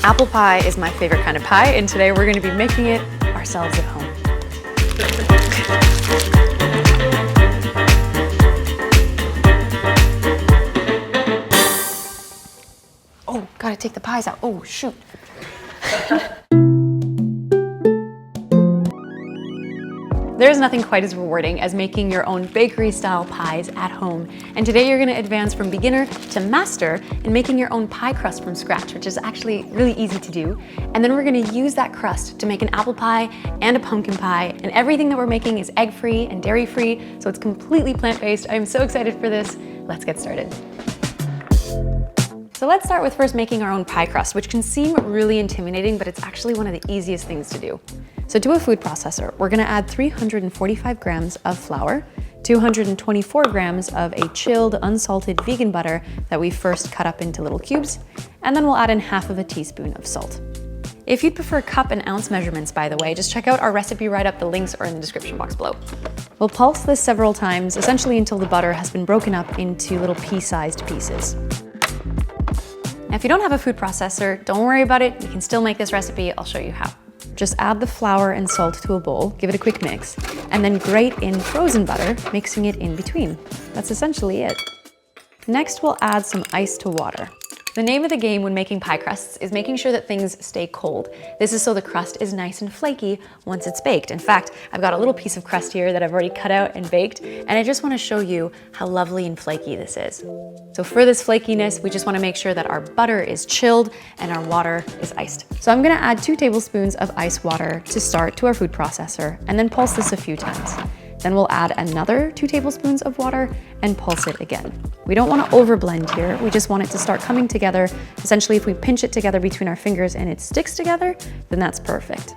Apple pie is my favorite kind of pie, and today we're going to be making it ourselves at home. Oh, gotta take the pies out. Oh, shoot. There's nothing quite as rewarding as making your own bakery-style pies at home. And today you're gonna advance from beginner to master in making your own pie crust from scratch, which is actually really easy to do. And then we're gonna use that crust to make an apple pie and a pumpkin pie. And everything that we're making is egg-free and dairy-free, so it's completely plant-based. I'm so excited for this. Let's get started. So let's start with first making our own pie crust, which can seem really intimidating, but it's actually one of the easiest things to do. So to a food processor, we're gonna add 345 grams of flour, 224 grams of a chilled, unsalted vegan butter that we first cut up into little cubes, and then we'll add in half of a teaspoon of salt. If you'd prefer cup and ounce measurements, by the way, just check out our recipe write-up. The links are in the description box below. We'll pulse this several times, essentially until the butter has been broken up into little pea-sized pieces. Now, if you don't have a food processor, don't worry about it. You can still make this recipe. I'll show you how. Just add the flour and salt to a bowl, give it a quick mix, and then grate in frozen butter, mixing it in between. That's essentially it. Next, we'll add some ice to water. The name of the game when making pie crusts is making sure that things stay cold. This is so the crust is nice and flaky once it's baked. In fact, I've got a little piece of crust here that I've already cut out and baked, and I just want to show you how lovely and flaky this is. So for this flakiness, we just want to make sure that our butter is chilled and our water is iced. So I'm going to add 2 tablespoons of ice water to start to our food processor, and then pulse this a few times. Then we'll add another 2 tablespoons of water and pulse it again. We don't want to overblend here. We just want it to start coming together. Essentially, if we pinch it together between our fingers and it sticks together, then that's perfect.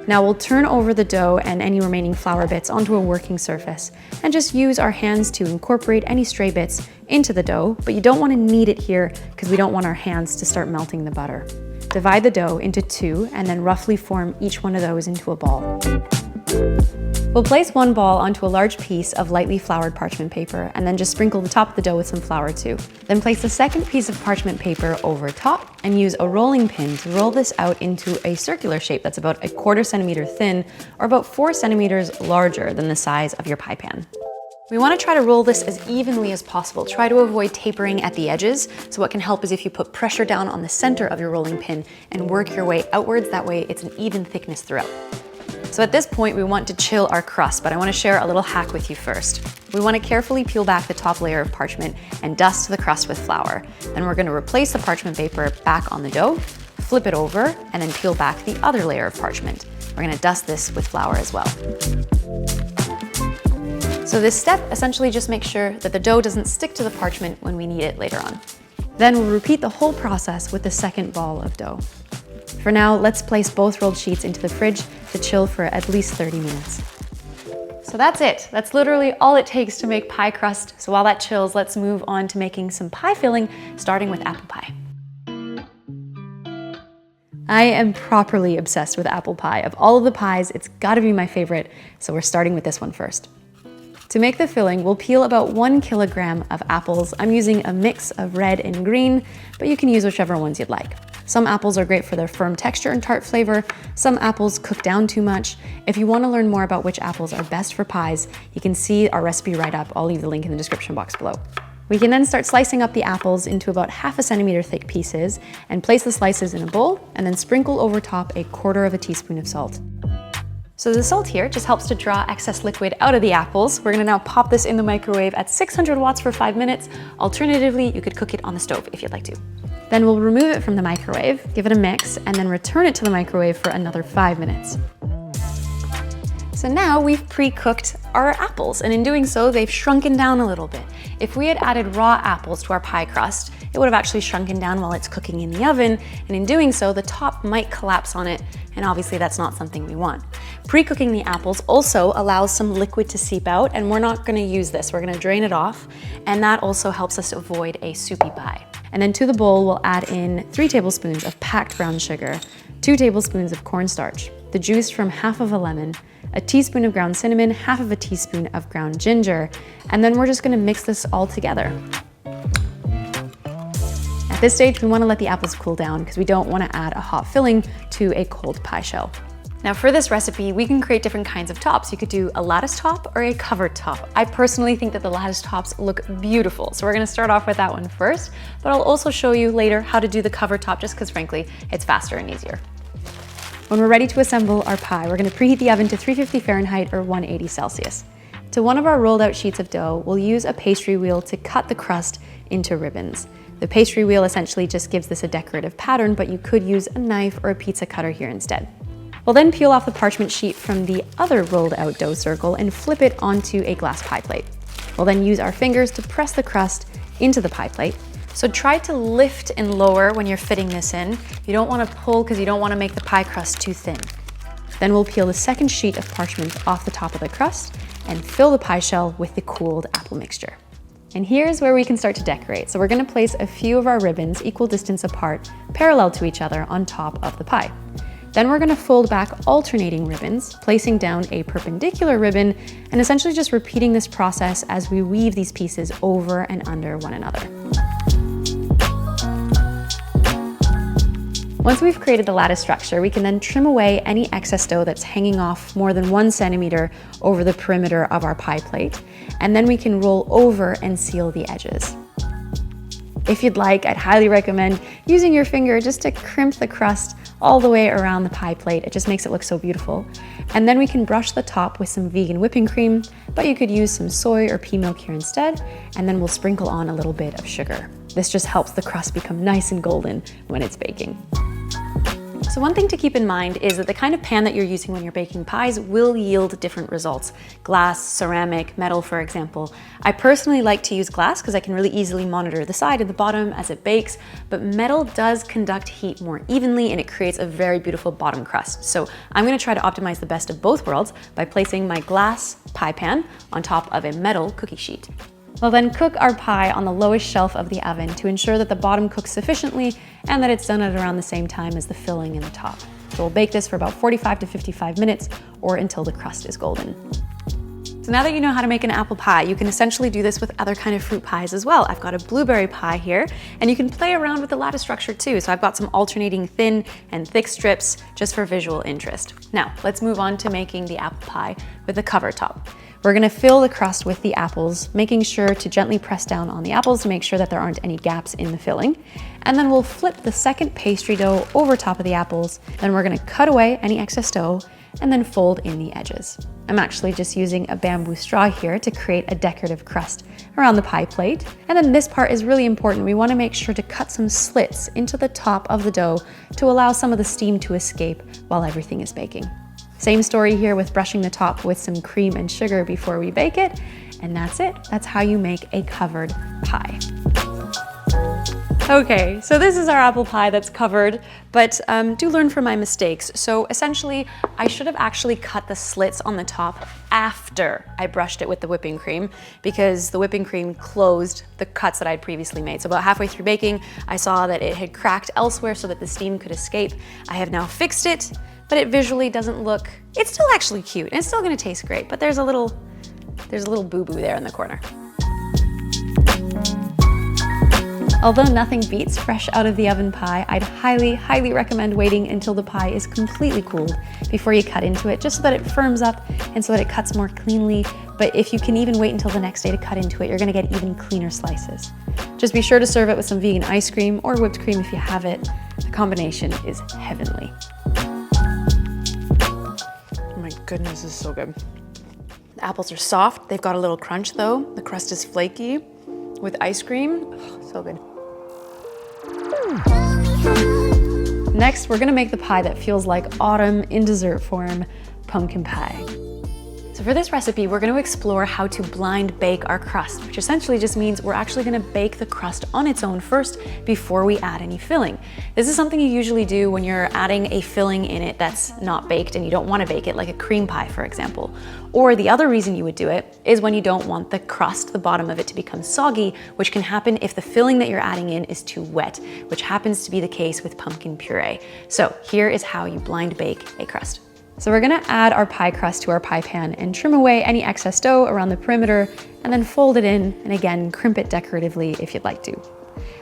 Now we'll turn over the dough and any remaining flour bits onto a working surface and just use our hands to incorporate any stray bits into the dough, but you don't want to knead it here because we don't want our hands to start melting the butter. Divide the dough into 2 and then roughly form each one of those into a ball. We'll place one ball onto a large piece of lightly floured parchment paper and then just sprinkle the top of the dough with some flour too. Then place the second piece of parchment paper over top and use a rolling pin to roll this out into a circular shape that's about 1/4 centimeter thin or about 4 centimeters larger than the size of your pie pan. We want to try to roll this as evenly as possible. Try to avoid tapering at the edges. So what can help is if you put pressure down on the center of your rolling pin and work your way outwards. That way it's an even thickness throughout. So at this point, we want to chill our crust, but I want to share a little hack with you first. We want to carefully peel back the top layer of parchment and dust the crust with flour. Then we're going to replace the parchment paper back on the dough, flip it over, and then peel back the other layer of parchment. We're going to dust this with flour as well. So this step essentially just makes sure that the dough doesn't stick to the parchment when we need it later on. Then we'll repeat the whole process with the second ball of dough. For now, let's place both rolled sheets into the fridge to chill for at least 30 minutes. So that's it. That's literally all it takes to make pie crust. So while that chills, let's move on to making some pie filling, starting with apple pie. I am properly obsessed with apple pie. Of all of the pies, it's gotta be my favorite, so we're starting with this one first. To make the filling, we'll peel about 1 kilogram of apples. I'm using a mix of red and green, but you can use whichever ones you'd like. Some apples are great for their firm texture and tart flavor. Some apples cook down too much. If you want to learn more about which apples are best for pies, you can see our recipe write-up. I'll leave the link in the description box below. We can then start slicing up the apples into about 1/2 centimeter thick pieces and place the slices in a bowl and then sprinkle over top 1/4 teaspoon of salt. So the salt here just helps to draw excess liquid out of the apples. We're gonna now pop this in the microwave at 600 watts for 5 minutes. Alternatively, you could cook it on the stove if you'd like to. Then we'll remove it from the microwave, give it a mix, and then return it to the microwave for another 5 minutes. So now we've pre-cooked our apples, and in doing so, they've shrunken down a little bit. If we had added raw apples to our pie crust, it would have actually shrunken down while it's cooking in the oven, and in doing so, the top might collapse on it, and obviously that's not something we want. Pre-cooking the apples also allows some liquid to seep out, and we're not gonna use this. We're gonna drain it off, and that also helps us avoid a soupy pie. And then to the bowl, we'll add in 3 tablespoons of packed brown sugar, 2 tablespoons of cornstarch, the juice from 1/2 of a lemon, a teaspoon of ground cinnamon, 1/2 a teaspoon of ground ginger, and then we're just gonna mix this all together. At this stage, we want to let the apples cool down because we don't want to add a hot filling to a cold pie shell. Now for this recipe, we can create different kinds of tops. You could do a lattice top or a covered top. I personally think that the lattice tops look beautiful, so we're gonna start off with that one first, but I'll also show you later how to do the covered top just because frankly, it's faster and easier. When we're ready to assemble our pie, we're gonna preheat the oven to 350 Fahrenheit or 180 Celsius. To one of our rolled out sheets of dough, we'll use a pastry wheel to cut the crust into ribbons. The pastry wheel essentially just gives this a decorative pattern, but you could use a knife or a pizza cutter here instead. We'll then peel off the parchment sheet from the other rolled out dough circle and flip it onto a glass pie plate. We'll then use our fingers to press the crust into the pie plate. So try to lift and lower when you're fitting this in. You don't want to pull because you don't want to make the pie crust too thin. Then we'll peel the second sheet of parchment off the top of the crust and fill the pie shell with the cooled apple mixture. And here's where we can start to decorate. So we're going to place a few of our ribbons equal distance apart, parallel to each other on top of the pie. Then we're gonna fold back alternating ribbons, placing down a perpendicular ribbon, and essentially just repeating this process as we weave these pieces over and under one another. Once we've created the lattice structure, we can then trim away any excess dough that's hanging off more than 1 centimeter over the perimeter of our pie plate, and then we can roll over and seal the edges. If you'd like, I'd highly recommend using your finger just to crimp the crust all the way around the pie plate. It just makes it look so beautiful. And then we can brush the top with some vegan whipping cream, but you could use some soy or pea milk here instead, and then we'll sprinkle on a little bit of sugar. This just helps the crust become nice and golden when it's baking. So one thing to keep in mind is that the kind of pan that you're using when you're baking pies will yield different results. Glass, ceramic, metal, for example. I personally like to use glass because I can really easily monitor the side and the bottom as it bakes, but metal does conduct heat more evenly and it creates a very beautiful bottom crust. So I'm gonna try to optimize the best of both worlds by placing my glass pie pan on top of a metal cookie sheet. We'll then cook our pie on the lowest shelf of the oven to ensure that the bottom cooks sufficiently and that it's done at around the same time as the filling in the top. So we'll bake this for about 45 to 55 minutes or until the crust is golden. So now that you know how to make an apple pie, you can essentially do this with other kind of fruit pies as well. I've got a blueberry pie here, and you can play around with the lattice structure too. So I've got some alternating thin and thick strips just for visual interest. Now, let's move on to making the apple pie with the cover top. We're gonna fill the crust with the apples, making sure to gently press down on the apples to make sure that there aren't any gaps in the filling. And then we'll flip the second pastry dough over top of the apples. Then we're gonna cut away any excess dough and then fold in the edges. I'm actually just using a bamboo straw here to create a decorative crust around the pie plate. And then this part is really important. We wanna make sure to cut some slits into the top of the dough to allow some of the steam to escape while everything is baking. Same story here with brushing the top with some cream and sugar before we bake it. And that's it. That's how you make a covered pie. Okay, so this is our apple pie that's covered, but do learn from my mistakes. So essentially, I should have actually cut the slits on the top after I brushed it with the whipping cream because the whipping cream closed the cuts that I'd previously made. So about halfway through baking, I saw that it had cracked elsewhere so that the steam could escape. I have now fixed it, but it visually doesn't look, it's still actually cute and it's still gonna taste great, but there's a little boo-boo there in the corner. Although nothing beats fresh out of the oven pie, I'd highly recommend waiting until the pie is completely cooled before you cut into it, just so that it firms up and so that it cuts more cleanly. But if you can even wait until the next day to cut into it, you're gonna get even cleaner slices. Just be sure to serve it with some vegan ice cream or whipped cream if you have it. The combination is heavenly. Oh my goodness, this is so good. The apples are soft, they've got a little crunch though. The crust is flaky with ice cream. Oh, so good. Next, we're gonna make the pie that feels like autumn in dessert form, pumpkin pie. So for this recipe, we're gonna explore how to blind bake our crust, which essentially just means we're actually gonna bake the crust on its own first before we add any filling. This is something you usually do when you're adding a filling in it that's not baked and you don't wanna bake it, like a cream pie, for example. Or the other reason you would do it is when you don't want the crust, the bottom of it, to become soggy, which can happen if the filling that you're adding in is too wet, which happens to be the case with pumpkin puree. So here is how you blind bake a crust. So we're gonna add our pie crust to our pie pan and trim away any excess dough around the perimeter and then fold it in and again, crimp it decoratively if you'd like to.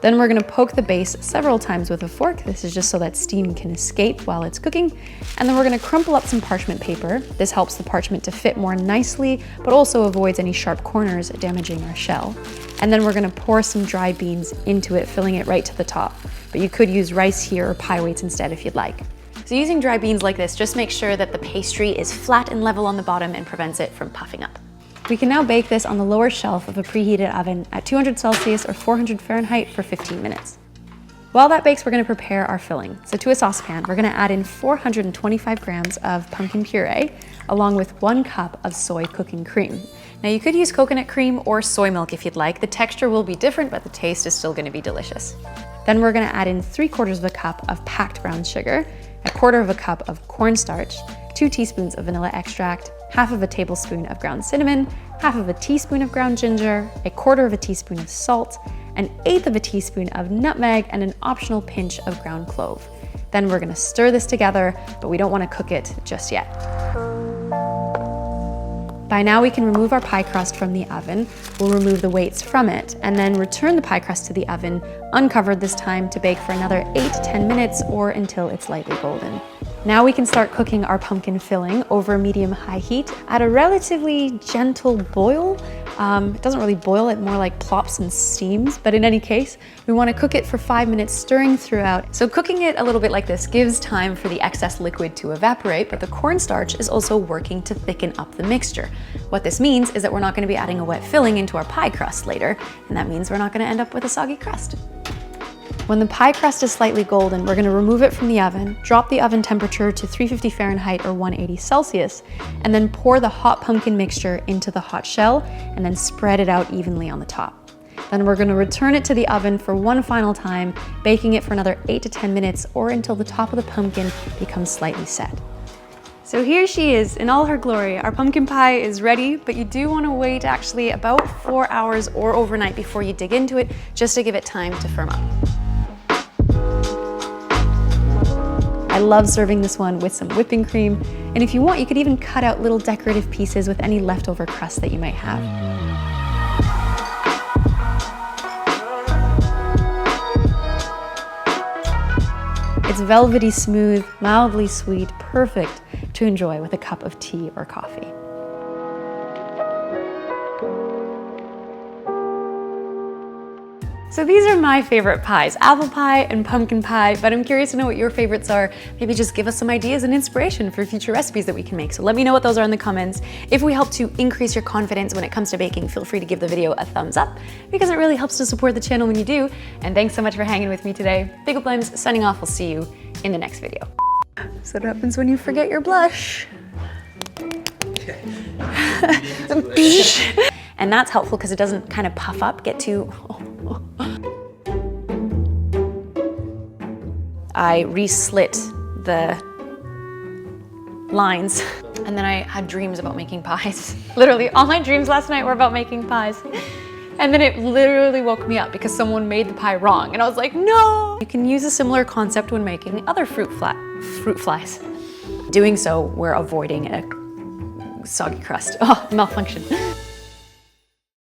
Then we're gonna poke the base several times with a fork. This is just so that steam can escape while it's cooking. And then we're gonna crumple up some parchment paper. This helps the parchment to fit more nicely, but also avoids any sharp corners damaging our shell. And then we're gonna pour some dry beans into it, filling it right to the top. But you could use rice here or pie weights instead if you'd like. So using dry beans like this just makes sure that the pastry is flat and level on the bottom and prevents it from puffing up. We can now bake this on the lower shelf of a preheated oven at 200 Celsius or 400 Fahrenheit for 15 minutes. While that bakes, we're gonna prepare our filling. So to a saucepan, we're gonna add in 425 grams of pumpkin puree, along with 1 cup of soy cooking cream. Now you could use coconut cream or soy milk if you'd like. The texture will be different, but the taste is still gonna be delicious. Then we're gonna add in 3/4 of a cup of packed brown sugar, 1/4 of a cup of cornstarch, 2 teaspoons of vanilla extract, 1/2 tablespoon of ground cinnamon, 1/2 teaspoon of ground ginger, 1/4 teaspoon of salt, 1/8 teaspoon of nutmeg, and an optional pinch of ground clove. Then we're gonna stir this together, but we don't wanna cook it just yet. By now we can remove our pie crust from the oven. We'll remove the weights from it and then return the pie crust to the oven, uncovered this time, to bake for another 8 to 10 minutes or until it's lightly golden. Now we can start cooking our pumpkin filling over medium-high heat at a relatively gentle boil. It doesn't really boil, it more like plops and steams, but in any case, we want to cook it for 5 minutes, stirring throughout. So cooking it a little bit like this gives time for the excess liquid to evaporate, but the cornstarch is also working to thicken up the mixture. What this means is that we're not going to be adding a wet filling into our pie crust later, and that means we're not going to end up with a soggy crust. When the pie crust is slightly golden, we're gonna remove it from the oven, drop the oven temperature to 350 Fahrenheit or 180 Celsius, and then pour the hot pumpkin mixture into the hot shell, and then spread it out evenly on the top. Then we're gonna return it to the oven for one final time, baking it for another 8 to 10 minutes or until the top of the pumpkin becomes slightly set. So here she is in all her glory. Our pumpkin pie is ready, but you do want to wait actually about 4 hours or overnight before you dig into it, just to give it time to firm up. I love serving this one with some whipping cream, and if you want, you could even cut out little decorative pieces with any leftover crust that you might have. It's velvety smooth, mildly sweet, perfect to enjoy with a cup of tea or coffee. So these are my favorite pies, apple pie and pumpkin pie, but I'm curious to know what your favorites are. Maybe just give us some ideas and inspiration for future recipes that we can make. So let me know what those are in the comments. If we help to increase your confidence when it comes to baking, feel free to give the video a thumbs up because it really helps to support the channel when you do. And thanks so much for hanging with me today. Big Ol' Blimes signing off. We'll see you in the next video. So what happens when you forget your blush? And that's helpful because it doesn't kind of puff up, get too... I re-slit the lines, and then I had dreams about making pies. Literally, all my dreams last night were about making pies. And then it literally woke me up because someone made the pie wrong, and I was like, no! You can use a similar concept when making other fruit flies. Doing so, we're avoiding a soggy crust. Oh, malfunction.